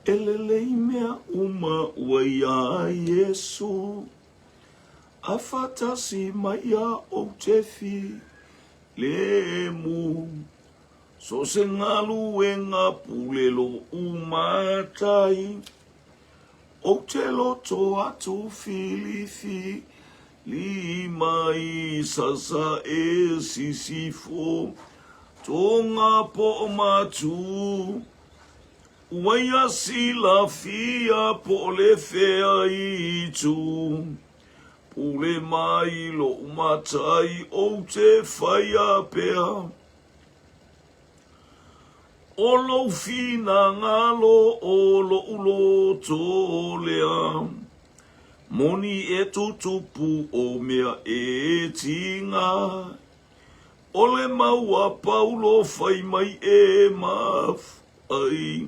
Elelei mea uma waia Yesu. Afatasi maia o tefi le mu. So se ngalu e ngā pulelo umatai. O te loto atu filifi. Li mai sasa e sisifo. Tonga po matu. Waya sila fia po le fea itu. Pule mai lo matai o te whaia pea. Olo fina ngalo olo ulo tolea. Moni e tutupu o mea e tinga. Ole maua paulo fai mai e maf. Ai.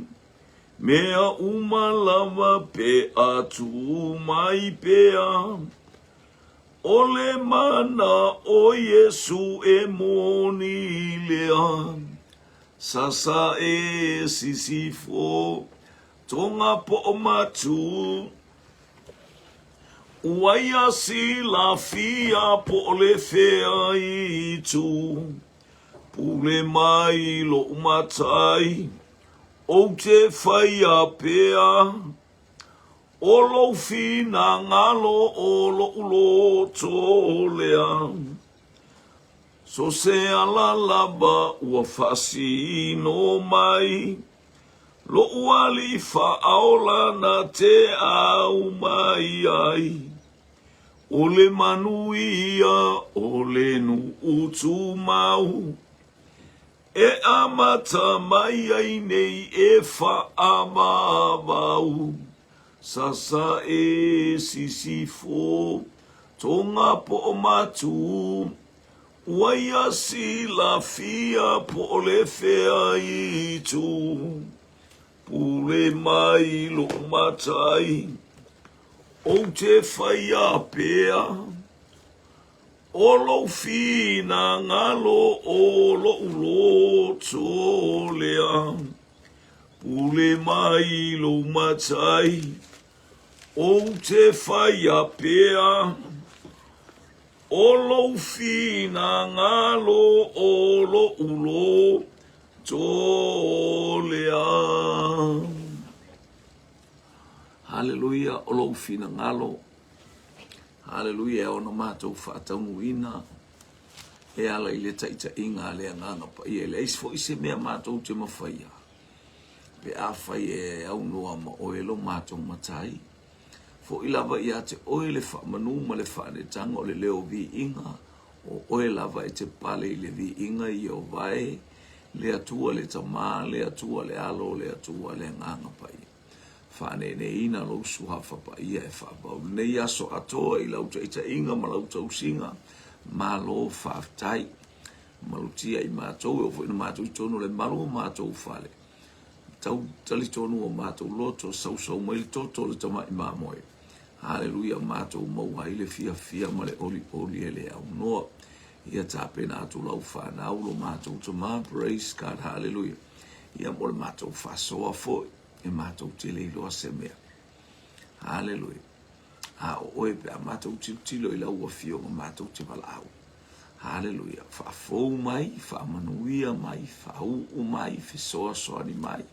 Mea uma lava pe atu mai pea. Ole mana o Yesu e moni lea. Sasa e sisifo. Tonga po matu. Waia si la fia po le fea itu. Pule mai lo matai. O te whaia pea. Olo fina ngalo olo ulo tolea. So se ala laba ua fasi no mai. Lo uali fa aola na te au mai ai. Ole manuia ole nu utu mau. E amata mai ai nei e fa amavau. Sasa e sisifo. Tonga po matu. Waia si la fia po le fea itu. Pule mai lo matai. O te whaia pea. Olo fina ngalo olo ulo tolea. Pule mai lo matai. O te whaia pea. Olo fina ngalo olo ulo tolea. Hallelujah, olo fina ngalo. Hallelujah, ono mātou whātaunguina. E ala i le taita inga le nganga pa i e le eis fo ise mea mātou te mawhaia. Pe a whai e au noa ma oelo mātou matai. Fo ilava i a te oele wha manu ma le whaane tanga o le leo vi inga. O oelava e te pale i le vi inga i o vai. Le atua le tamā, le atua le alo, le atua le nganga pa i. Whane ne ina lo suhafa pa ia e whapau. Nei aso atoa i lauta ita inga ma lauta usinga. Ma lo whaftai. Malutia i mātou e ofo ina mātou i tono le maru mātou whale. Tau tali tonu o mātou loto sau mai toto le tama i māmoe. Hallelujah, mātou maua i le fia ma le oli e le au noa. Ia tāpena atu lau whanau lo mātou tama. Praise God, hallelujah. Ia mo le mātou whasoa foi. E mātou te leiloa se mea. Hallelujah. A oe pe a mātou tilo i lau a fio ma mātou te walau. Hallelujah. Whaafou mai, whaamanuia mai, whaau mai, whesoa ni mai.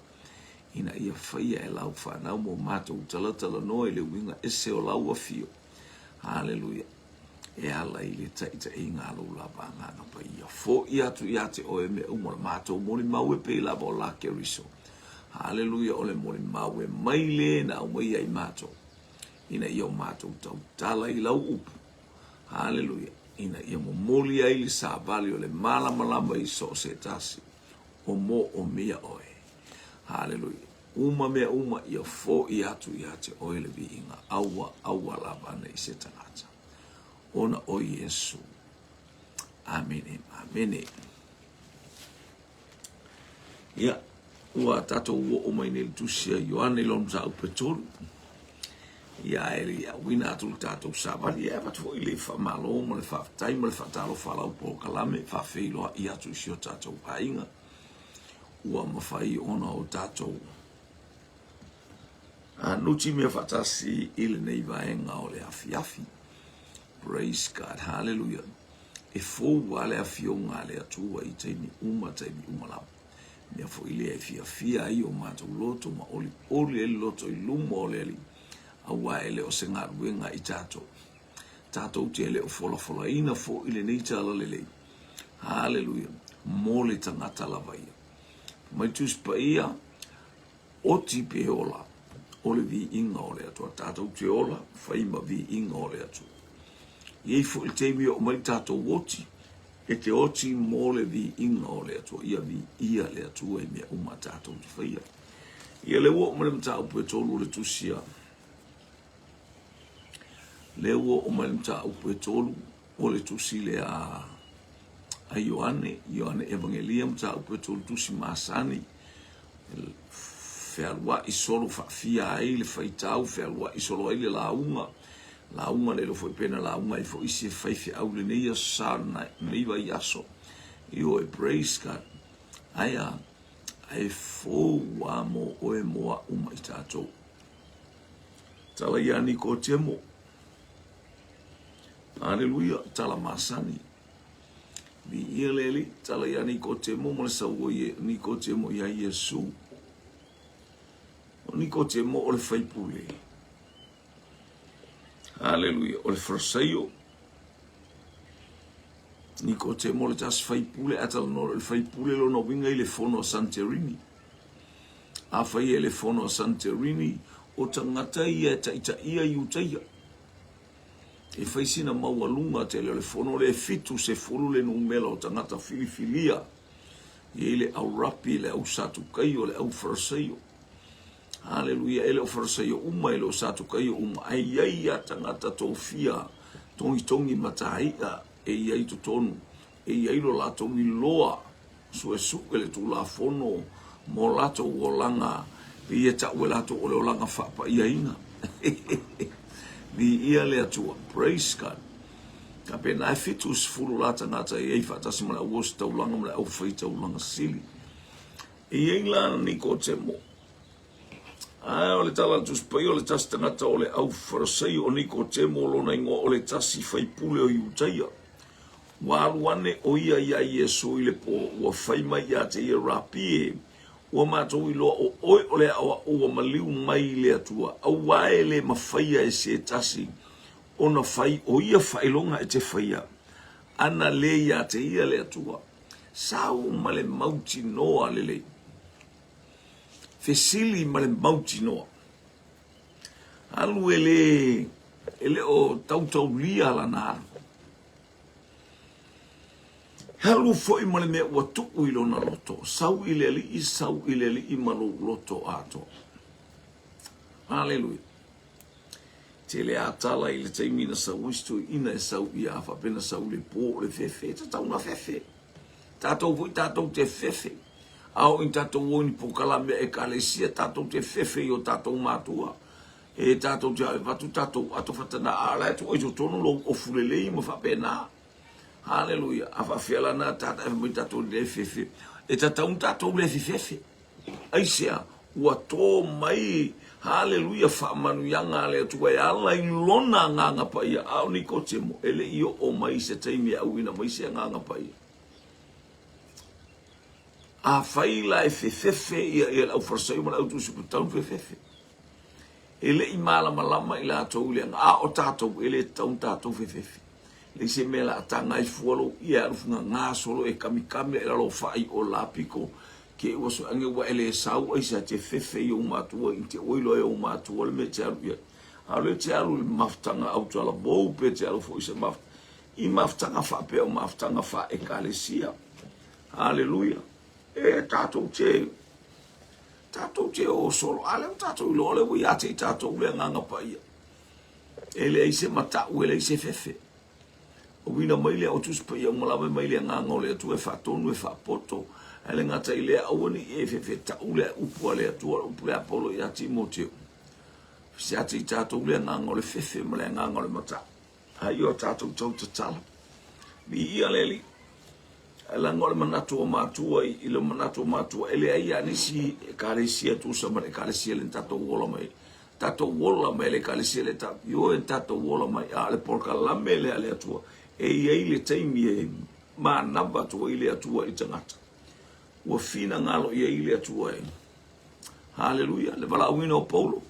Ina ia whaia e lau whanau mo mātou talatala noa i le winga ese o lau a fio. Hallelujah. E ala i le taita i ngā lau la ngana pa ia. Fo i atu i ate oe me umora mātou mori mau e pe lava o la ke riso. Hallelujah, ole mori mawe maile na umai ai mato. Ina ia mato tau tala i lau upu. Hallelujah. Ina ia mo moli ai li sa vali ole malama i so se tasi. O mo o mia oe. Hallelujah. Uma mea uma ia fo i atu i ate oe le vi inga. Aua labana i se tangata. Ona o Yesu. Amene. Amene. Yeah. Ua tato ua o mai nel tusia Ioane lon sa upetolu. Ia ele ia wina atu tato sabali ia patu ile fa malo mo le fa time le fa talo fa la po kalame fa feilo ia tu sio tato painga. Ua mafai ona o tato Nuti mea fatasi ile nei vaenga o le afi. Praise God, hallelujah. E fo wale afionga le atua I taimi uma lau. Mea fo ile e fia I o mata loto ma oli e loto I lumo o le li. Awa ele o se ngaruenga I tato. Tato uti ele o fola ina fo ile nei tala lelei. Hallelujah. Mole tangata lavaia. Mai tuspa ia oti pe ola. Ole vi inga ole atua. Tato uti ola faima vi inga ole atua. Iei fo il teimi o mai tato oti. E te oti mole vi inga ole atua. Ia vi ia le atua I mea uma tato uti faia. Ia le wo mele mta upu e tolu le tusia. Le wo o mele mta upu e tolu o le tusi le a Ioane Evangelia mta upu e tolu tusi masani. Fealua I solo fia ai le faitau, fealua I solo ai le launga. Launga le lo foi pena launga I fo isi faifi au le neia sana neiva I aso. Io e praise God. Aia, ai fo wamo oe moa uma I tatou. Tala iani ko temo. Hallelujah, tala masani. Ni ieleli, tala iani ko temo, mo le sauo ni ko temo ia Yesu. Ni ko temo o le faipule. Hallelujah, o le frasaio. Ni ko temo le tas faipule, atal no le faipule lo no winga I le fono a Santerini. A fai le fono a Santerini, o tangata ia taita ia iutaia. E fai sina maualunga te le fono le fitu se furu le numela o tangata filifilia. I le au rapi, le au satu kaio, le au frasaio. Hallelujah, ele o farsaio uma ele o satu kai uma ai ai tangata tofia tongi mataia e ai to tonu e ai lo lato mi loa so ele tu la fono mo lato wolanga e ta welato o langa fa pa iaina ni ia le atua praise God ka pena fitus fulu lata ngata e fa tasima o sta ulanga mo o faita ulanga sili e ingla ni ko temo o le tala tuspai o le tasi tangata o le au farasai o niko temo lona ingo o le tasi faipule o iutaia. Waluane o ia Yesu I le po ua faima ia te ia rapie ua matou I loa o oe o le awa ua maliu mai le atua. Au wae le mawhaia e se tasi o na fai o ia failonga e te faia. Ana le ia te ia le atua. Sau ma le mauti noa lelei. Fesili ma le mauti noa. Alu ele o tautau lia la nara. Halu foi ma le mea ua tuku ilo na loto. Sau ile li I malu loto ato. Hallelujah. Te le atala I le taimina sau istu ina e sau I afa pena sau le po le fefe. Tatau na fefe. Tatou vui tatou te fefe. Au in tatou woni pokala me e kalesia tatou te fefe I o tatou matua. E tatou te vatu tatou ato fatana ala tu o tono lo o fulelei mo fa pena. Hallelujah. Afa fiala na tata mo tatou le fefe. E tatou le fefe. Ai sia ua to mai hallelujah fa manu yanga le tu e ala I lona nganga pa ia au ni ko temo ele io o mai se taimi au ina mai se nganga pa ia. A faila e fefefe ia au forsai ma au tu suputau fefefe. Ele I malama I la tau le a o tatou ele tatou fefefe. Le se mela atanga I fualo ia rufunga ngā solo e kamikami e lalo fai o lapiko ke waso ange wa ele sau ai sa te fefe I o matua I te oilo e o matua le me te aru ia. A le te aru le maftanga au tala bou pe te aru fo I se maftanga. I maftanga fa pe o maftanga fa e kalesia. Hallelujah. E tatou te o solo ale tatou lo le wi ate tatou le nganga pa ia ele ai se mata ele ai se fefe o wina mai le o tu spa ia mo lava mai le nganga le tu e fa tonu e fa poto ele ngata ile awoni e fefe ta ule upu le tu upu le apolo ia Timoteo se ate tatou le nganga le fefe mo le nganga le mata ai o tatou tau tala ni ia leli ala ngol manatu o matua I lo manatu o matua ele ai anisi kalesia tu sama kalesia le tatou wola mai tato wola mai le kalisi le ta yo en tato wola mai ale porka la mele ale atua e le taimi e ma namba to ile atua i tangata wa fina ngalo ia ile atua e haleluya le vala wino Paulo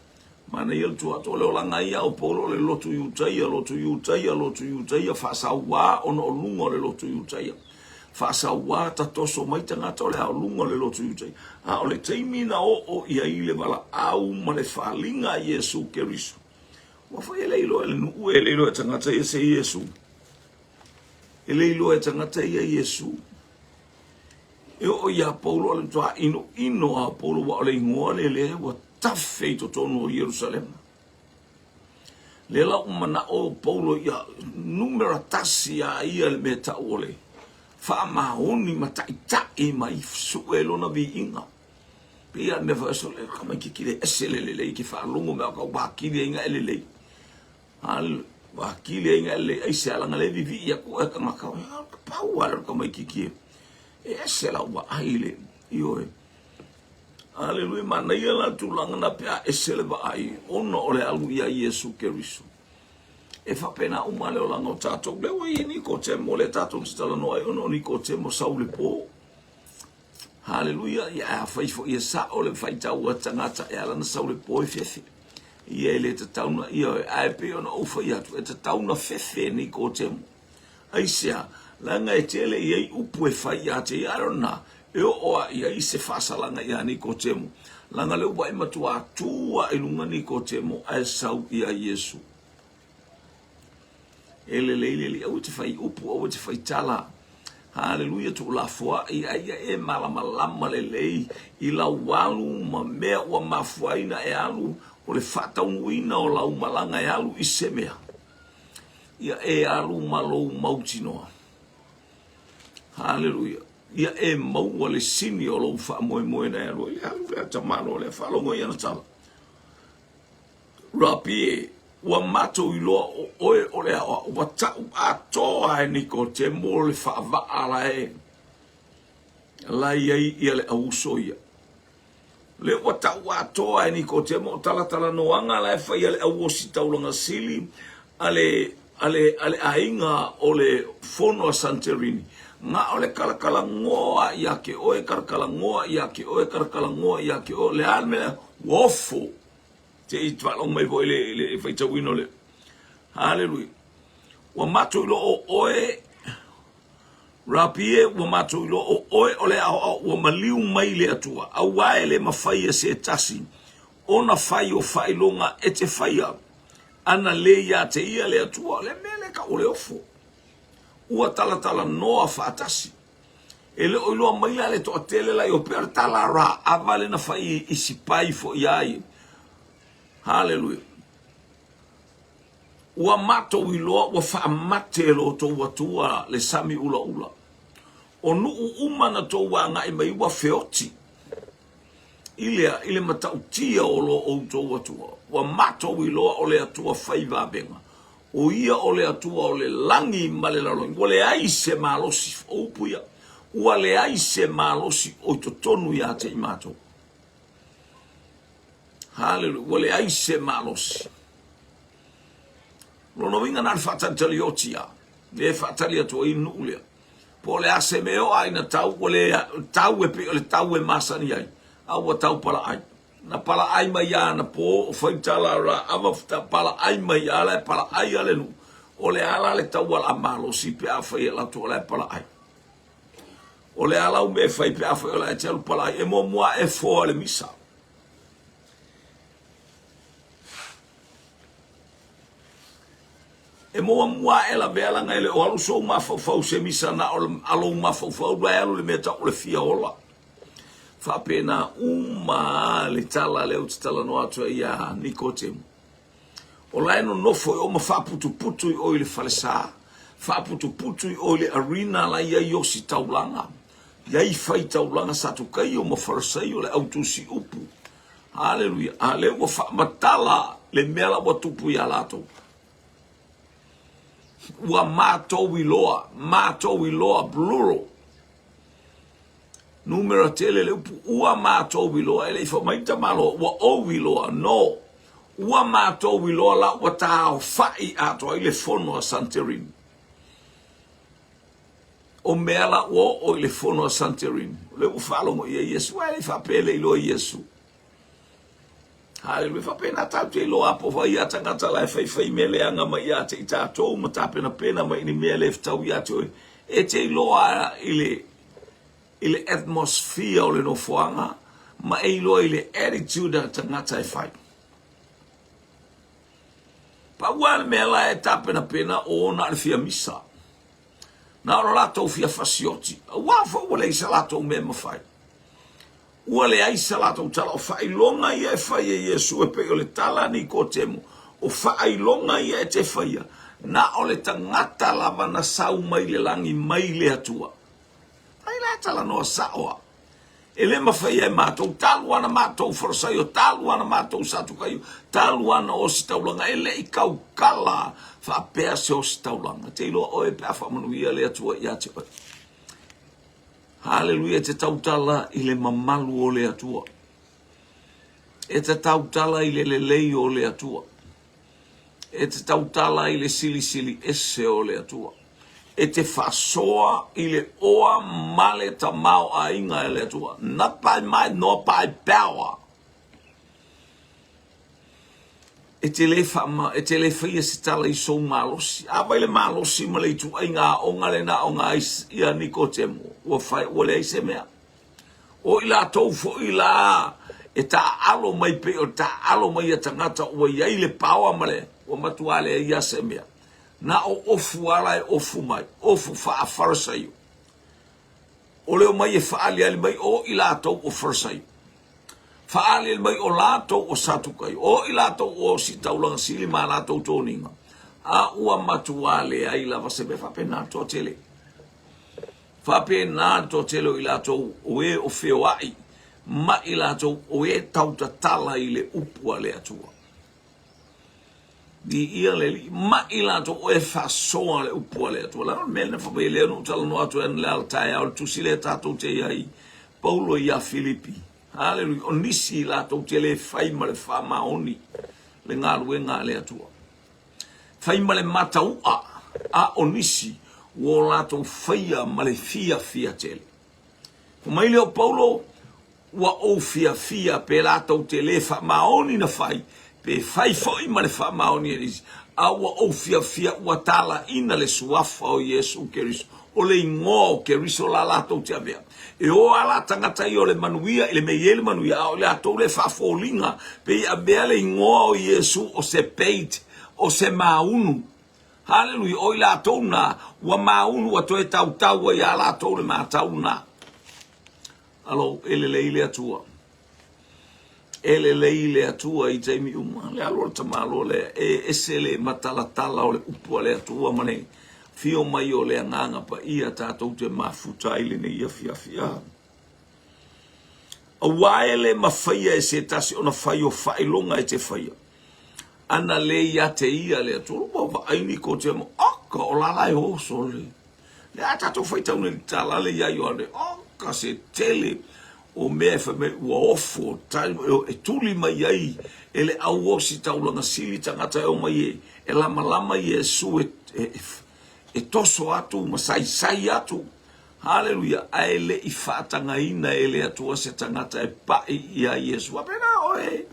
mana ia tua to le olanga ia o Paulo le lotu yutaia fa sa wa ono lungo le lotu yutaia fa sa wa ta toso mai tangata le lungo le lotu yutaia a o le taimi na o ia ile vala au ma le falinga Yesu Keriso wa fa ele ilo ele nu ele ilo tangata ese Yesu ele ilo tangata ia Yesu e o ia Paulo le toa ino a Paulo wa le ngoa le wa tafe to tono Jerusalem le la umana o Paulo ia numera tasia ia le meta ole fa mahoni mataita e mai suelo na vi inga pia me va sole kama kikile eselele ki fa lungo me ka ba kile inga elele al ba kile inga le ai sala ngale vi ia ko ka maka pa wala kama kikile esela wa aile io Haleluya mana ia la tulanga na pea esele ba ai ono ole alu ia Yesu Keriso e fa pena umale o langa o tato le o ini ko te mo le tato stala no ai ono ni ko te mo saule po haleluya ia fa ifo ia sa ole fa ta o tangata ia la na saule po fefe ia le te tauna ia ai pe ono o fa ia te tauna fefe ni ko te ai sia langa e tele ia upu e fa ia te ia rona e o ia i se fasalanga ia ni ko temo langa leu ba matua tua e lunga ni ko temo ai sau ia Yesu ele o te fai upu o te fai tala haleluya tu la foi ia e malama lei i la walu ma me o mafuaina e alu o le fata uina o la malanga e alu i semea ia e alu malo mautino haleluya ia e mau le sini o lo fa mo na lo ia le tamalo le fa lo mo ia na rapi wa mato ilo o le o ta a to ai ni ko te mo le fa va ala e la ia le ausoia le o ta wa to ai ni ko te mo tala no anga la fa ia le ausi taulanga sili ale ainga o le fono a Santerini nga ole kala ngoa yake oe kala ngoa yake oe kala ngoa yake o le alme wofo te itwalo mai vo le faita wino le haleluya wa mato lo oe rapie wa mato lo oe ole wa maliu mai le atua au wae le mafai se tasi ona fai o fai longa ete faia ana le ya te ia le atua le mele ka ole ofo ua tala noa fatasi ele o lo mai le to tele la yo per tala ra avale na fai isipai fo iai haleluya ua mato wilo wa fa matelo to watua le sami ula o nu umana to wa nga mai wa feoti ile matautia o lo o to watua wa mato wilo o le atua fai va benga o ia o le atua o le langi malelalo o le aise malosi o puia o le aise malosi o to tonu ya te mato haleluya o le aise malosi lo no vinga na fatali otia le fatali to inulia po le asemeo ai na tau o le tau e pe le tau e masani ai au tau pala ai na pala ai mai ana po foi tala ra ava pala ai mai ala pala ai ale nu o le ala le tau ala malo si pe a foi la to le pala ai o le ala me fai pe a foi la telu pala ai e mo moa e fo le misa e mo moa e la bela ngai le o alu so ma fo se misa na alo ma fo la alu le meta o le fia ola fa pena uma le tala le utala no atu ia Nicodemo o lai no foi o ma fa putu o le falsa fa putu o le arena la ia yosi taulanga ia I fai taulanga sa tu kai o ma farsai o le autusi upu haleluya ale o fa matala le mela o tupu ia lato wa mato wiloa bluro numero tele le ua mato wiloa ele fa mai tamalo wa o wiloa no ua mātou wiloa la ua tāo whai ato i le fono a Santorini. O mea la o i le fono a Santorini. Le u whalongo i a Yesu, ai le whapele i loa Yesu. Hallelujah, whapena tau te loa apo vai a tangata lai whai mele anga mai a te i tātou, ma tā pena mai ni mea le ftau i atu e te loa i le atmosphere o le no fuanga, ma e loa i le attitude a tangata e whai. Pa ua mea la e tā pena o na le fia misa. Na ora latou fia fasioti. Ua fa ua le isa latou mea mawhai. Ua le aisa latou tala o whailonga ia e whai e Yesu e pe o le tala ni ko temu. O whailonga ia e te whaia. Na o le tangata lava na sau mai le langi mai le atua. Ai la tala noa saoa. E le mawhai e mātou taluana mātou forasai o taluana mātou satukai o taluana o si taulanga e le i kau kala whapea se o si taulanga. Te iloa oe pēa whamanuia le atua i ate oi. Hallelujah, te tautala i le mamalu o le atua. E te tautala i le lei o le atua. E te tautala i le sili ese o le atua. E te whasoa i le oa male ta mau a inga e le atua. Na pai mai no pai power. E te le whaia se tala i sou malosi. Awai le malosi ma le tu ai ngā onga le na onga ia niko temu. Ua whai ua le aise mea. O ila tau fo ila e ta alo mai pe o ta alo mai a tangata ua iai le pawa ma le. Ua matua le ia se mea. Na o ofu ala e ofu mai. Ofu wha farisaio. O leo mai e whaali ali mai o ila tau o farisaio. Whaale mai o lātou o satukai, o i lātou o si taulanga sili mā lātou tōninga. A ua matuale ai lava se me whapena tō tele. Whapena tō tele o i lātou o e o whio ai, ma i lātou o e tauta tala i le upua le atua. Di ia le li, ma i lātou o e whasoa le upua le atua. Laro mele na whapai leo no tala no atu en le altai au tusile tātou te iai, Paulo ia Filipi. Hallelujah. O nisi la tau te le whai ma le wha maoni. Le ngā lue ngā le atua. Whai ma le mataua. A o nisi. Wo la tau whaia ma le fia tele. O mai leo Paulo. Wa o fia pe la tau te le wha maoni na whai. Pe whai whai ma le wha maoni e nisi. A wa o fia ua tala ina le suafa o Yesu Keriso. O le ingo Keriso la tau te avea. E o ala tangata i o le manuia, i le meiele manuia, o le atou le whafolinga, pe i a mea le ingoa o Yesu o se peit, o se maunu. Hallelujah, o i la atou na, ua maunu a toe tau i a la atou le mātau na. Alo, ele leile atua. Ele leile atua i teimi uma, le alo le tamalo le, ese le matalatala o le upua le atua mane. Fio mai o le anganga pa ia tātou te mafuta ile ne ia fia. A waele mawhaia e se tasi o na whai o whailonga e te whaia. Ana le ia te ia le atoro, wa aini ko te mo, aka o lalai hoso le. Le a tātou whai taune li tala le ia ioa le, aka se tele o mea me ua ofo, e tuli mai ai, e le au osi taulanga sili tangata e o mai e lama i e su e toso atu, masai atu. Hallelujah. Ai le i whaatanga ina e le atua se tangata e pai i a Yesu. Wapena oe.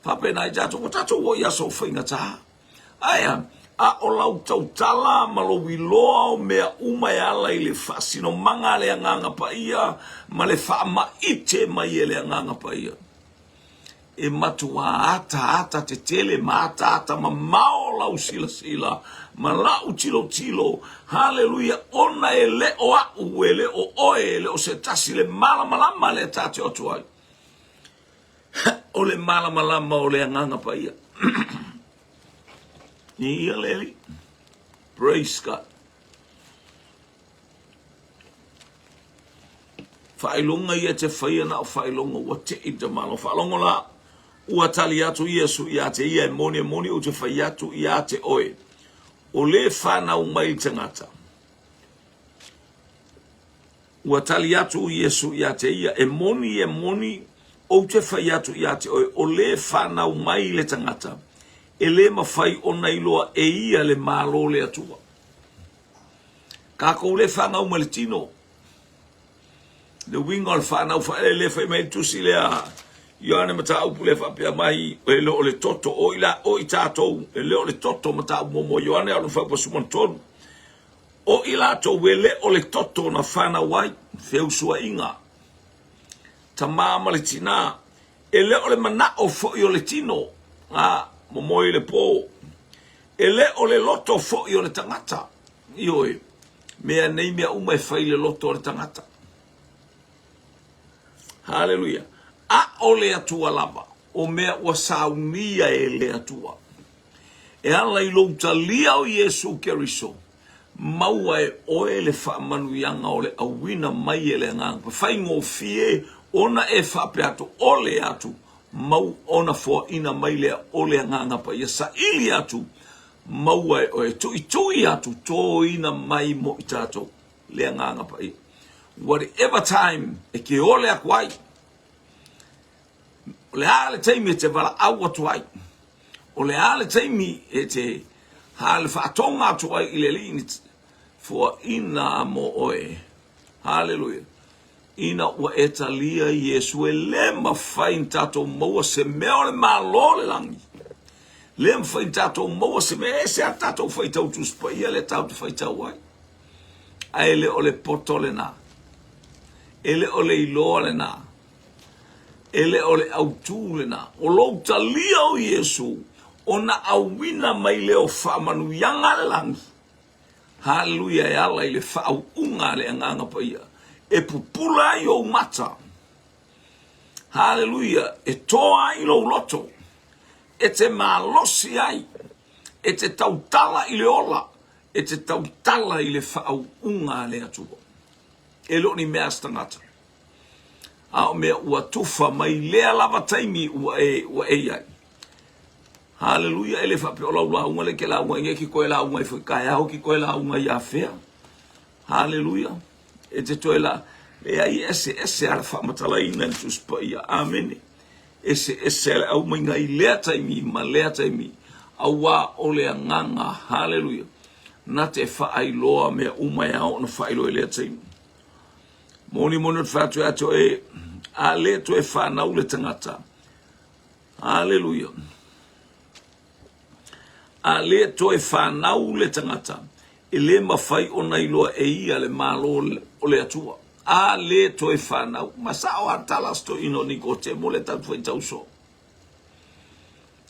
Wapena i tātou. O tātou o i aso whainga taha. Aia. A o lau tau tala malowi loa o mea umai ala i le whasino manga le anganga pa ia. Ma le whaama ite mai e le anganga pa ia. E matua ata te tele ma ata ma mao lau sila. Ma lau tilo. Hallelujah. Ona e le o au e le o oe le o se tasi le malama le tate o tuai. O le malama o le anganga pa ia. Ni ia leli. Praise God. Whailonga ia te whaia na o whailonga ua te i te malo. Whailonga la ua tali atu Yesu ia te ia e moni o te whai atu ia te oe. O le whanau mai tangata. Ua tali atu Yesu ia te ia e moni o te whai atu i ate oe, o le whanau mai le tangata, e le mawhai o nei loa e ia le mālo le atua. Ka kou le whanau ma le tino, le winga o le whanau whae le whai mai tusi lea, Iane mata upu le whapea mai, e leo le toto, o ila o i tātou, e leo le toto mata upu mo Ioane, anu whapa suman tonu. O ila to wele o le toto na whana wai, wheu sua inga. Ta māma le tina, e leo le mana o fo i o le tino, momoi le pō. E leo le loto fo i o le tangata, ioi, mea nei mea uma e whai le loto o le tangata. Hallelujah. A o le atua lava, o mea ua saunia e le atua. E ala i louta lia o Yesu Keriso, maua e oe le whaamanuianga o le awina mai e le nganga. Whai ngō fie, ona e whape atu, o le atu, mau ona fua ina mai lea o le nganga pa. Ia sa ili atu, maua e oe tui atu, tō ina mai mo i tātou le nganga pa. Whatever time, e ke o le akwai, o le ale teimi e te wala awa tuai. O le ale teimi e te hale whaatonga tuai i le lini fua ina mo oe. Hallelujah. Ina ua etalia Yesu e le mawhain tato maua se mea o le malo le langi. Le mawhain tato maua se mea se a tato whaitau tuspa ia le tau tu whaitau wai. Aele o le poto le nā. Ele o le iloa le nā. Ele o le autu le nā. O louta lia o Yesu, o na awina mai leo whaamanu yanga le langi. Hallelujah e ala i le whaau unga le anganga pa ia. E pupula i o mata. Hallelujah. E toa i lo loto. E te malosi ai. E te tautala i le ola. E te tautala i le whaau unga le atua. E lo ni mea stangata. A o mea ua tufa mai lea lava taimi ua e ai. Hallelujah, ele whape o lau launga le ke launga inge ki koe launga i whakai au ki koe launga i a whea. Hallelujah. E te toe la, le ai ese ala whamatala ina i tuspa ia. Amen. Ese ala au mainga i lea taimi, ma lea taimi. Awa o lea nganga. Hallelujah. Na te whaai loa mea umai au na whaai loa lea taimi. Moni moni whātu ato e a le to e whanau le tangata. Hallelujah. A le to e whanau le tangata. E le mawhai o nei loa e ia le malo o le atua. A le to e whanau. Masa o atalasto ino ni ko te mo le tatu whai tauso.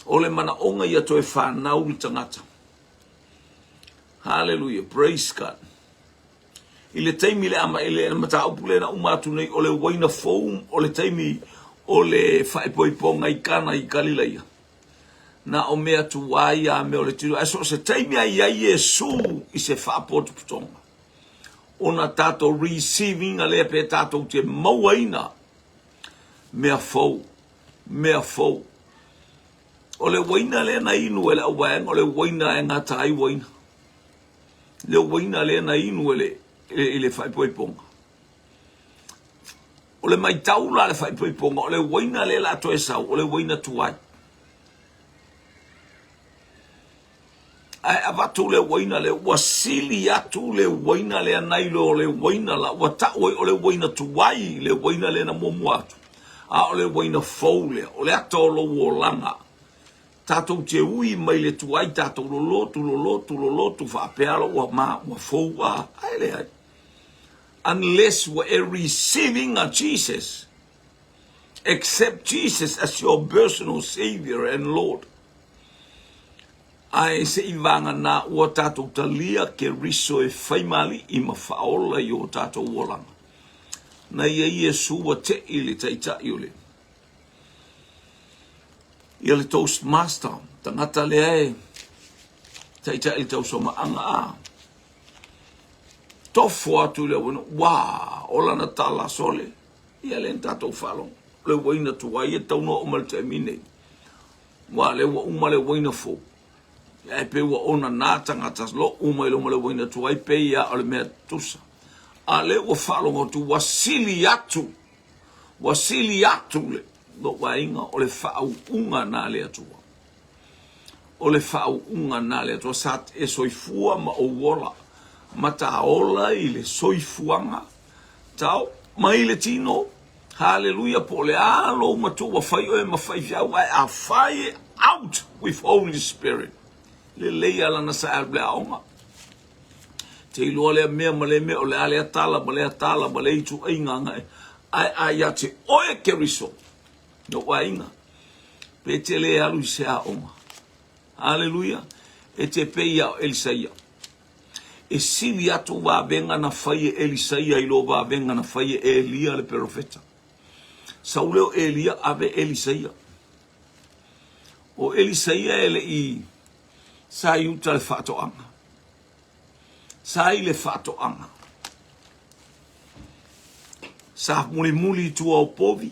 O le mana onga ia to e whanau le tangata. Hallelujah. Praise God. I le taimi le ama ele mata upule na umatu nei o le waina foam o le taimi o le whaipoiponga i kana i Galileia. Na o mea tu waia me o le tiru. Aso se taimi ai a Yesu i se whaapotu putonga. O na tato receiving a le pe tato te mauaina. Mea fau. Mea fau. O le waina le na inu ele awang o le waina e ngata ai waina. Le waina le na inu ele le whaipoiponga. O le mai taula le whaipoiponga, o le waina le la toe sau, o le waina tuai. Ai avatu le waina le wasili atu le waina le anailo o le waina la, watawai o le waina tuai, le waina le na momu atu. A o le waina faule, o le ato o lo langa. Tatou te ui mai le tuai, tatou lolotu, whapealo, wa fau a, ai le ai. Unless we're receiving a Jesus, accept Jesus as your personal Savior and Lord. Ai se ivanga na ua tātou talia ke riso e whaimali i mawhaola i o tātou wolanga. Na ia Yesu wa te ili taita iule. Ia le Toastmaster, tangata lea e, taita ili tau soma anga a. Tofo atu le wano, waa, ola na tala sole, ia le ntatou whalong, le waina tuwa, ia tau no umal te mine, waa le wa umale waina fo, ia pe wa ona nātangatas lo umale umale waina tuwa, pe ia ole mea tusa, a le wa whalong o tu wasili atu le, lo wainga o le whau unga nā le atua. O le whau unga nā le atua sat e soifua ma o wola. Ma ta ola i le soifuanga. Tau, mai le tino, hallelujah, po le alo matua whai o e mawhai fiau, a whai out with Holy Spirit. Le leia lana sa alble aonga. Te iloa lea mea ma le mea o le alea tala, ma lea tala, ma le itu ainga ngai. Ai a te oe keriso. No wainga. Pe te le alu i se aonga. Hallelujah. E te peia o Elisaia. E sili atu wa venga na whai e Elisaia ilo wa venga na whai e Elia le profeta. Sauleo Elia ave Elisaia. O Elisaia ele i sa iuta le whatoanga. Sa i le whatoanga. Sa muli tua o povi.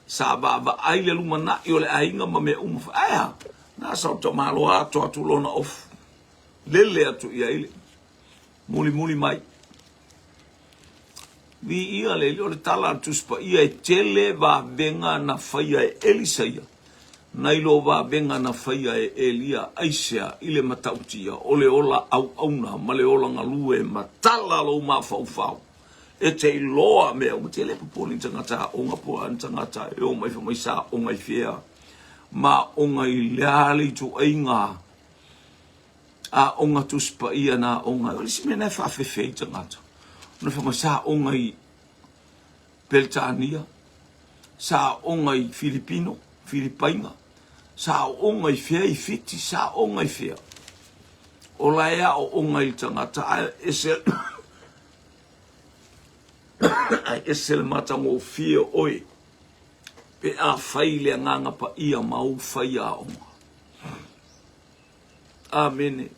Sa baba ai le lumana i o le ainga ma me umawha. Aia, na sa o tamalo ato atu lona ofu. Lele atu ia ile. Muli mai. Vi ia le le tala tuspa ia e tele va venga na whaia e Elisaia. Nailo va venga na whaia e Elia Aisea ile matautia. Ole ola au auna ma le ola ngalue ma tala lo ma fau. E te iloa mea o te le popoli tangata o nga po tangata e o mai fa mai sa o ngai fia. Ma o ngai leali tu ainga. A o nga tuspa ia na o nga. Ole si mena fa fefe tangata. No fa mai sa o ngai Beltania. Sa o ngai Filipaina. Sa o ngai fia I fiti sa o ngai fia. O laia o ngai tangata esel ai esel matango fia oi. Pe a faile nganga pa ia mau faia o. Amen.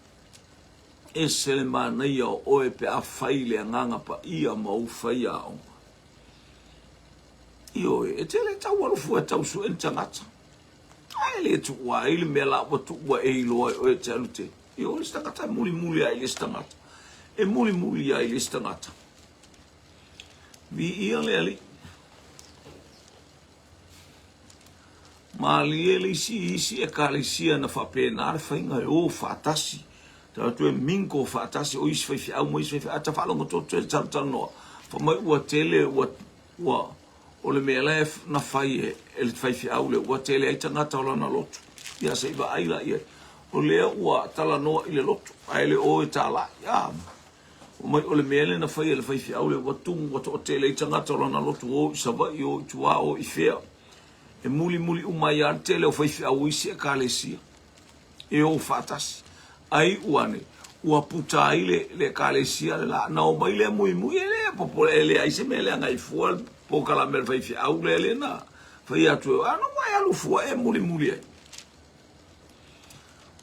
Esel mana ia oi pe a faile nganga pa ia mau faia o. Io e tele tau fu tau su entangata. Ai le tu wa ile mela wa tu wa e lo o tsalute. Io sta kata muli ai le stangata. E muli ai le stangata. Vi ia le ali. Ma li si e kalisia na fa pena fa inga o fatasi. Ta tu e minko fatasi o is fa au mo is fa ata fa lo to tal no. Fa mai wa tele wa o le mea lef na fai e le fai au le ua tele ai tangata o lana lotu. Ia se iwa aila ia. O lea ua tala noa i le lotu. Ai le o e tala. Ia. O mai o le mea le na fai e le fai au le ua tungu wata o tele ai tangata o lana lotu o isawa i o tua o I fea. E muli umai ar tele o fai au isi e kalesia. E o fatasi. Ai uane. Ua puta ai le kalesia le la. Na o mai le mui e le popole e le ai se me le angai fual. Po kala mer fai au le na fai atu ano mai alu fua e muli ai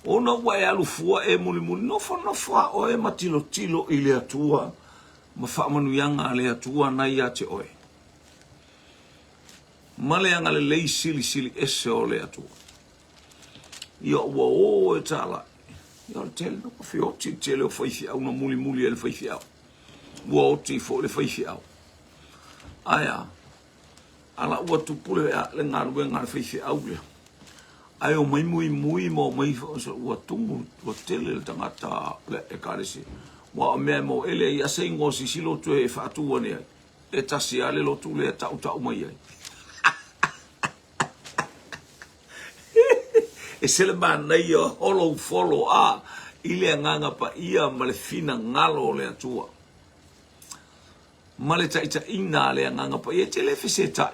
ona wai alu fua e muli no fa o e matilo I le atua ma fa manu yanga le atua na ia te oe male yanga le lei sili ese o le atua ia ua o e tala ia le tele no fi o ti tele o fai au na muli e le fai au ua o ti fo le fai au Aya, ala ua tupule le ngaru ngar fei au le. Ai o mai mui mo mai ua tungu ua tele le tangata le e karesi. Ua mea mo ele ia se ingo si silo tu e whaatua ne ai. E tasi ale lo tu le tau mai ai. E sele nei o holo follow a ile nganga pa ia ma le fina ngalo le atua. Ma le taita ina le nganga pa e te le fisetai.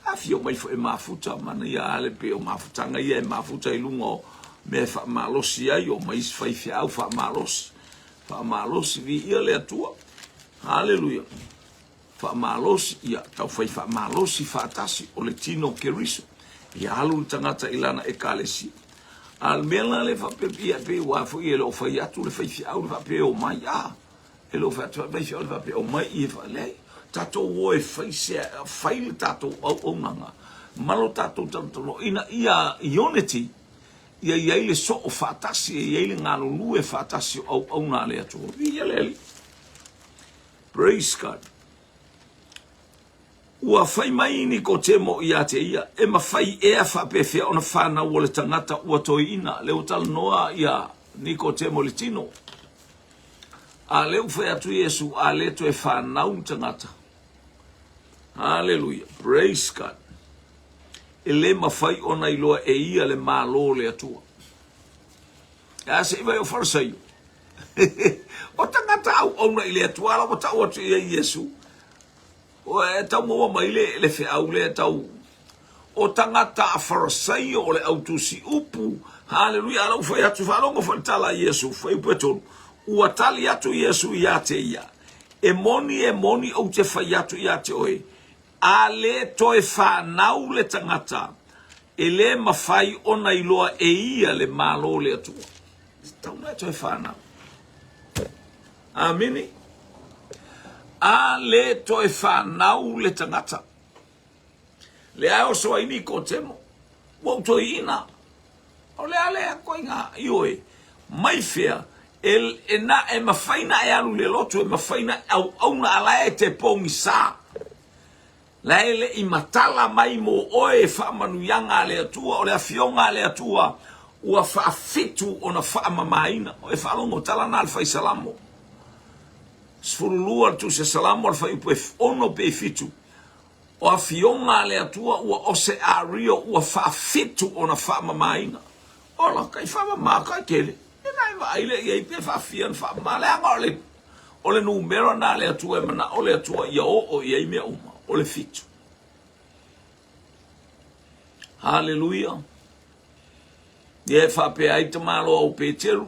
A fio mai fo e mafuta mana ia ale pe o mafutanga ia e mafuta I lungo me fa malosi ai o mais fai fiau fa malosi vi ia le atua. Hallelujah. Fa malosi ia tau fai fa malosi fa tasi o le tino keriso. Ia alu tangata ilana e kalesi. Al mela le fa pe pe wa fo ia lo fai atu le fai fiau le fa pe o mai a. E lo fa fai fiau le fa pe o mai I fa lei. Tato woe fai le tato au nanga. Malo tato ina ia unity. Ia le so o fatasi ia le ngalo lue fatasi au na le atu. Ia leli. Praise God. ua fai mai Nikodemo ia te ia, e mawhai ea whapewhia ona whanau o le tangata ua toi ina, leo tala noa ia Nikodemo le tino. A leu whai atu Yesu, a le to e whanau tangata. Hallelujah, praise God. E le mawhai ona iloa e ia le malo le atua. A se iwa o Farisai. O tangata au na ile atua, ala wata o atu ia Yesu. O e tau mua mai le fe au le tau. O tangata a Farisai o le autusi upu. Hallelujah, ala ufai atu whanongo whantala Yesu, whai upetonu. Ua tali atu Yesu ia te ia. E moni au te whai atu ia te oe. A le toe whanau le tangata. E le mawhai ona iloa e ia le malo le atua. Tau na toe whanau. Amini. A le toe whanau le tangata. Le ao soa ini Nikodemo. Wau toi ina. O le ale a koe ngā ioe. Mai fea. E na e mawhaina e alu le lotu. E mawhaina au na ala e te pongi saa. La ele I matala mai mo oe whaamanu yanga le atua. O le awhionga le atua. Ua whaafitu o na whaamamaina. O e whaalongo tala na alwhai salamo. Sfurulua tu se salamo alwhai upo e ono pe fitu. O a fionga le atua ua ose a rio ua whaafitu o na whaamamaina. Ola kai whaamama kai kele. E nai wa ile i pe whaafian whaamama le anga o le numero na le atua e mana o le atua ia o ia I mea uma. O le fitu. Hallelujah. Ie whape ai te malo au Peteru.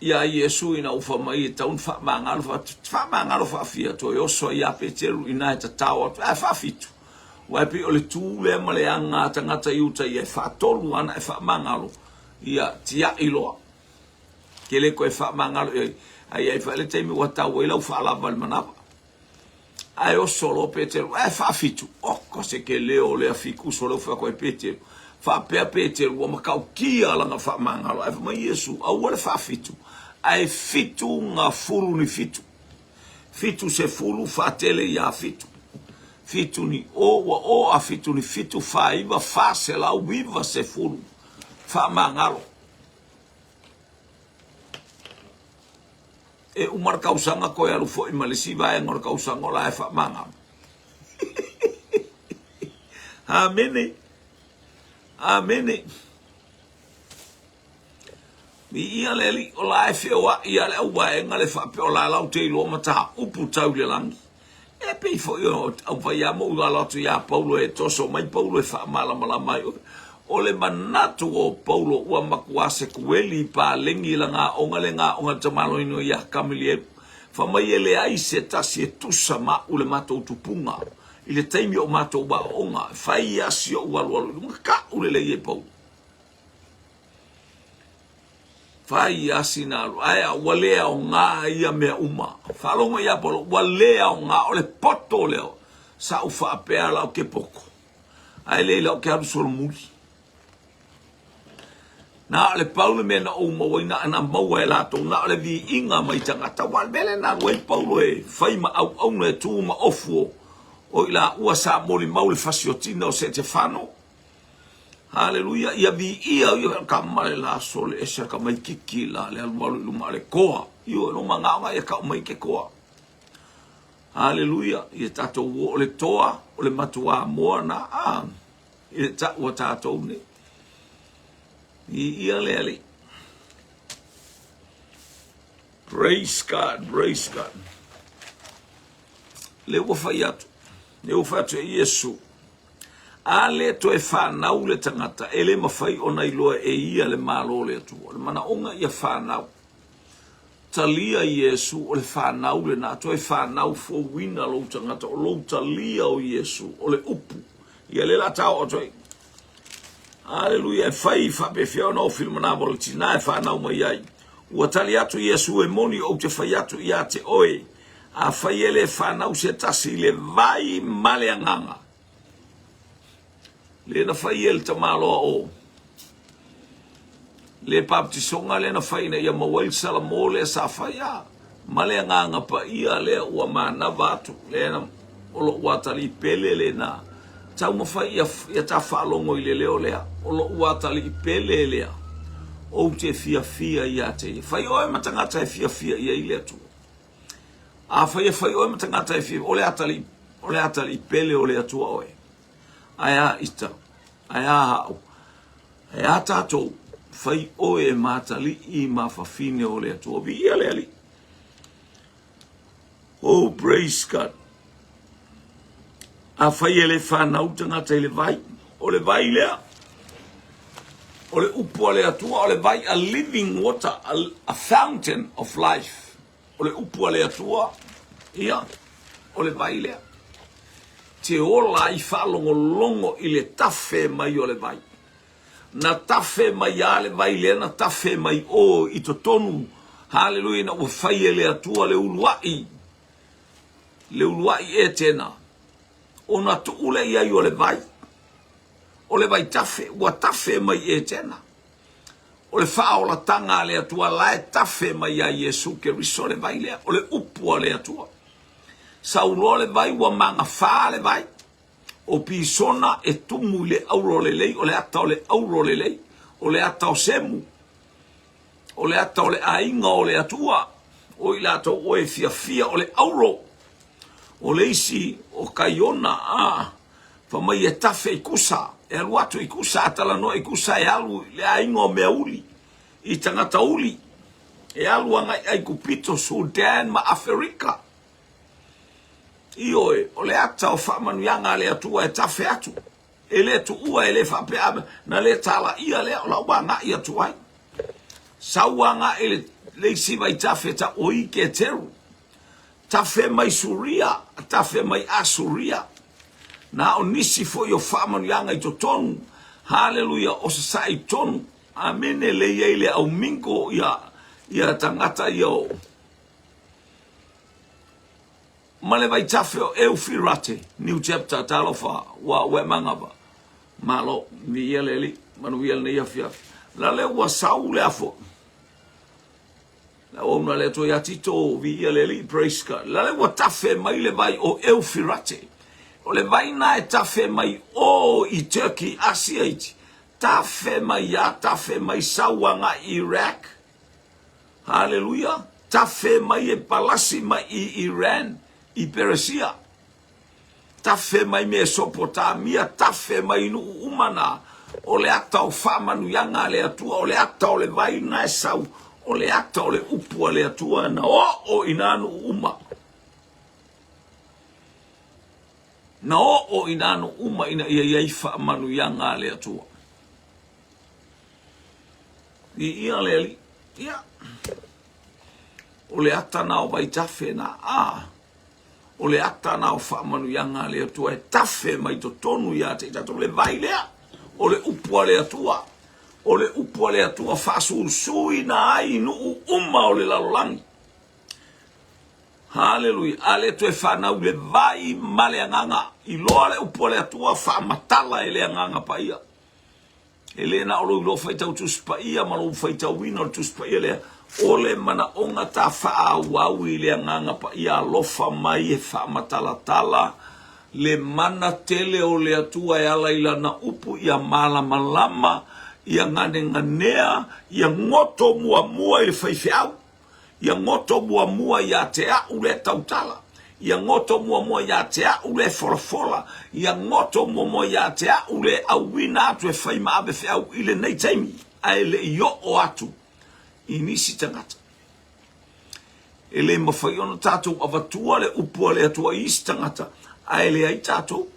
Ia Yesu ina ufa mai e taun whamangalo whawhia to e oso ia Peteru ina e ta tawa. Whafitu. Waipi o le tū le ma le anga tangata iuta ia whatolu ana e whamangalo. Ia tia iloa. Kele ko e whamangalo. Ai whaele teimi watau e lau whaalava le manapa. Ai o solo Peteru, whaafitu. Ko se ke leo le afiku solo whako e Peteru. Whapea Peteru, wa makau kia langa whamangalo. Ai whama Yesu, au wale whaafitu. Ai fitu ngā furu ni fitu. Fitu se furu whaatele ia fitu. Fitu ni o a fitu ni fitu whaiva whase lau viva se furu. Whamangalo. E umar kausanga koe alu fo I malisi vai ngor kausanga la e whamanga. Amene. Amene. Mi ia leli o la e whioa ia le au wae ngale whape o la lau te ilo mataha upu tau le langi. E pei fo io au vai amo ua lotu ia Paulo e toso mai Paulo e whamala mala mai. O le manatu o Paulo ua makuase kueli pa lengi la ngā onga tamalo ino ia kamilie. Whamai ele ai se tasi e tusa ma ule matou tupunga. I le taimi o matou ba onga. Whai asi o ualualu. Maka ule le ie Paulo. Whai asi nā alu. Aia walea o ngā ia mea uma. Whalonga ia Paulo. Walea o ngā ole poto leo. Sa u whaapea lau ke poko. Ai leila o ke aru solo muli. Na le Paulo me na o mo ina na mo e la to na le vi inga mai tangata wal bele na we Paulo e fai ma au no e tu ma ofu o ila ua sa mo le mau le fasiotina o se te fano. Hallelujah ia vi ia ka male la sole e sa ka mai kiki la le almo lu male koa io no manga nga ka mai ke koa. Hallelujah ia tato o le toa o le matua mo na ia ta o tato ne ia leli. Praise God, praise God. Le wafai atu Yesu. Ale to e whanau le tangata, ele mawhai o nei loa e ia le malo le atu. Le mana onga ia whanau. Talia Yesu o le whanau le na, to e whanau fo wina lo tangata, o lo talia o Yesu, o le upu. Ia le la tau o toi. Hallelujah, fai fape fia no film na voltina e fa na mai ai. Ua tali atu Yesu e moni o te fai atu ia te oe. A fai ele fa na se tasi le vai male nganga. Le na fai el te malo o. Le baptisonga le na fai na ia mawai sala mole sa fai a. Male nganga pa ia le ua mana vatu. Le na o lo watali pele le na tau mawhai ia ta whalongo i le leo lea o lo watali pele lea o te fia ia te whai oe matangata e fia ia i lea tu a whai oe matangata e fia o le atali pele o lea tua oe aia ita aia hao aia tatou whai oe matali i mawhawhine o lea tua vi ia lea li. Oh, praise God. A whai ele whanau tangata i le vai. O le vai lea. O le upu le atua. O le vai a living water. A fountain of life. O le upu le atua. Ia. O le vai lea. Te ola i whalongo longo i le tawhe mai o le vai. Na tawhe mai a le vai lea. Na tawhe mai o i to tonu. Hallelujah. Na ua whai ele atua le uluai. Le uluai e tēnā. O na tu ule ia i o le vai. O le vai tafe, ua tafe mai e tēnā. O le whao la tanga le atua lae tafe mai a Yesu ke riso le vai lea. O le upua le atua. Saulo le vai ua manga wha le vai. O pisona e tumu le auro le lei. O le ata o le auro le lei. O le ata o semu. O le ata o le ainga o le atua. O i lato o e fia o le auro. O leisi o kaiona fa mai e tafe ikusa e aluatu ikusa atala no ikusa e alu le aingo mea uli i tangata uli e alu anga ai kupito Sudan ma Afrika ioe o le ata o whamanuianga le atua e tafe atu e le tu ua e le whapea na le tala ia le o la wanga i atu ai sauanga e le isi vai tafe ta oi ke teru tafe mai suria, tafe mai asuria. Na o nisi fo yo whamanu yanga i to tonu. Hallelujah, o se sa i tonu. Amene le yeile au mingo ia tangata yo. Male vai tafe o Eufirate, New Chapter talofa wa mangaba. Malo, mi yeleli, manu yel ne yafiafi. La le wa saule afo. La ona le to ya tito vi le praise God. La le wa tafe mai le vai o Eufirate. O le vai na e tafe mai o i Turkey Asiate. Tafe mai sawanga Iraq. Hallelujah. Tafe mai e palasi mai i Iran, i Persia. Tafe mai Mesopotamia, tafe mai nu umana. O le ata o whamanu yanga le atua, o le ata o le vai na e sau. O le ata o le upua le atua na o inanu uma. Na o inanu uma ina ia iaifa manu yanga le atua. Ia le ali, ia. O le ata na o vai tafe na O le ata na o wha manu yanga le atua e tafe mai to tonu ia te tato le vai lea. O le upua le atua. O le upua le atua whasulsui na ai nu uma o le lalolangi. Hallelujah. Ale to e whanau le vai male anganga. I loa le upua le atua whamatala e le anganga pa ia. E le na olo ilo whaitau tuspa ia malo whaitau wina o tuspa ia lea. O le mana onga ta whaau i le anganga pa ia lofa mai e whamatala tala. Le mana tele o le atua e ala ila na upu ia malama. Ia ngane nganea, ia ngoto mua i le whaiwhiau. Ia ngoto mua ia te au le tautala. Ia ngoto mua ia te au le folafola. Ia ngoto mua ia te au le awina atu e whaima abe whiau i le nei taimi. A ele i o atu. I nisi tangata. Ele mawhai ono tātou avatua le upua le atua i isi tangata. A ele ai tātou.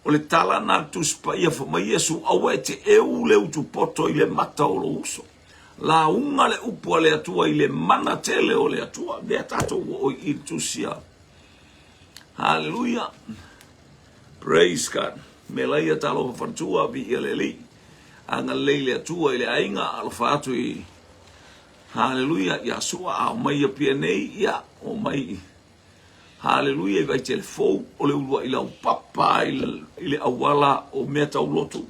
O le tala na tuspa ia fa mai Yesu awe te eu le utu poto i le mata o lo uso. La unga le upua le atua i le mana tele o le atua. Lea tato o i tusia. Hallelujah. Praise God. Me laia talo whantua vi i le li. Anga leile atua i le ainga alfa atu i. Hallelujah. Ia sua a mai a pia nei ia o mai. Hallelujah, vai te le fou, o le ulua i lau papa, i le awala o mea tau lotu,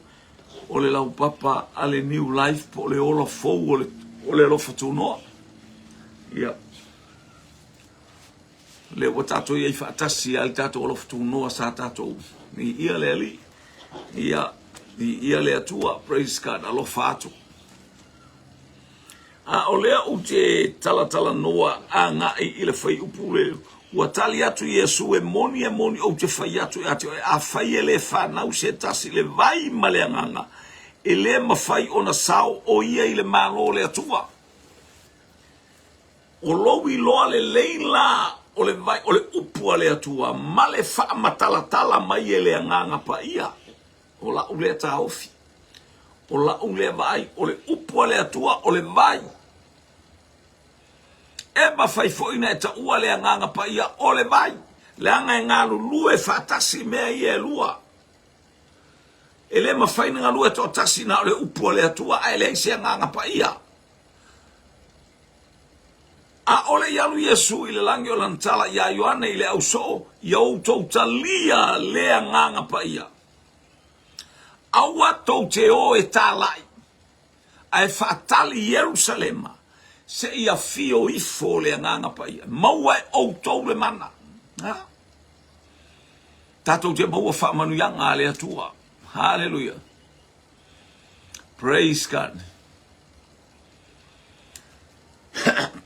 o le lau papa a le new life, po le ola fou, o le lofa tūnoa. Ia. Le o tato ia i whaatasi al tato olof tu noa sa tato. Ni ia le ali. Ia le atua. Praise God. Alo whātu. A o lea u te talatala noa a ngai i le whai upu le. Ua tali atu Yesu e moni o te whai atu e atu. A whai e le whanau se tasi le vai ma le anganga. E le mawhai o na sao o ia i le malo le atua. O lowi loa le leila o le vai o le upu le atua. Ma le wha matalatala mai e le anganga pa ia. O la ule ta ofi. O la ule vai o le upu le atua o le vai. E ma fai foina e ta ua le anganga pa ia o le vai. Le anga e ngā lue whatasi mea i e lua. E le ma fai nga lue to tasi na o le upu le atua a ele se anganga pa ia. A ole yalu Yesu i le langi o lantala ia Ioane i le au so i au tau talia le anganga pa ia. Aua tau te o e tālai. A e whaatali Yerusalema. Se ia fio ifo le anganga pa ia. Maua e au tau le mana. Tātou te maua whaamanu yanga le atua. Hallelujah. Praise God.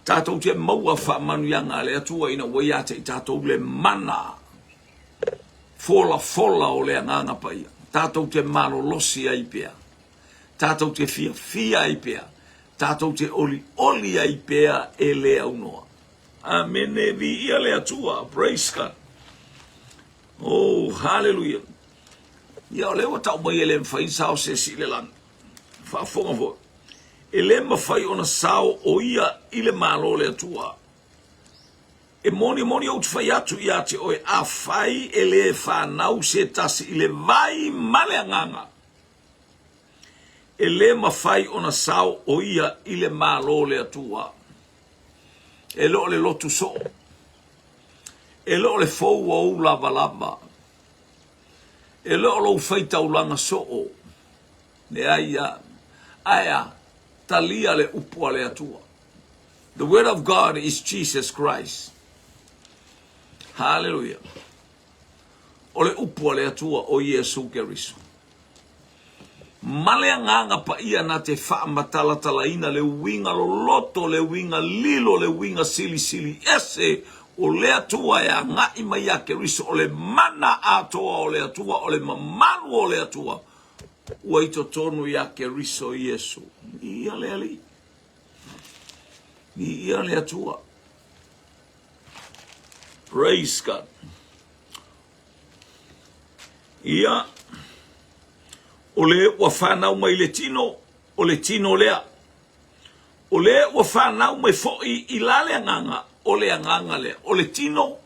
Tātou te maua whaamanu yanga le atua ina waiate i tātou le mana. Fola o le anganga pa ia. Tātou te malo losi ai pea. Tātou te fia ai pea. Tātou te oli ai pea e le au noa. Amen e vi ia le atua. Praise God. Oh, hallelujah. Ia o lewa tau mai e le mwhai sao se si le lan. Whaafonga fo. E le mawhai ona sao o ia i le malo le atua. E moni au te whai atu ia te oe a whai e le whanau se tasi i le vai male anganga. E le mawhai ona sao o ia i le malo le atua. E lo le lotu so. E lo le fou o lava. E lo lo whai taulanga so o. Ne aia talia le upua le atua. The word of God is Jesus Christ. Hallelujah. O le upua le atua o Yesu Keriso. Male nganga pa ia na te wha matalatala ina le winga lo loto le winga lilo le winga sili ese o le atua e ngai mai a Keriso o le mana atoa o le atua o le mamalu o le atua. Ua ito tonu ia Keriso Yesu. Ia le ali. Ia le atua. Praise God. Ia. O le ua whanau mai le tino. O le tino lea. O le ua whanau mai foi i lale anganga. O le anganga lea. O le tino.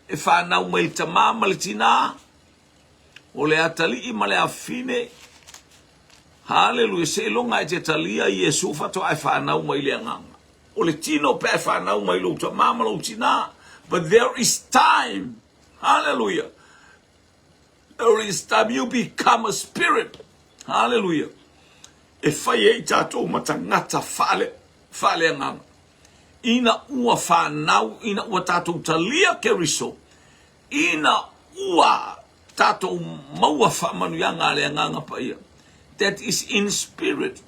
E whanau mai le tamama le tina. O le atali i ma le afine. Hallelujah. Se longa e te talia i Yesu fato ai whanau mai le anganga. O le tino pe ai whanau mai lo tamama lo tina. But there is time. Hallelujah. There is time you become a spirit. Hallelujah. E whai e tātou matangata whale anganga. Ina ua whanau, ina ua tātou talia Keriso. Ina ua tātou maua whamanu yanga le anganga pa ia. That is in spirit.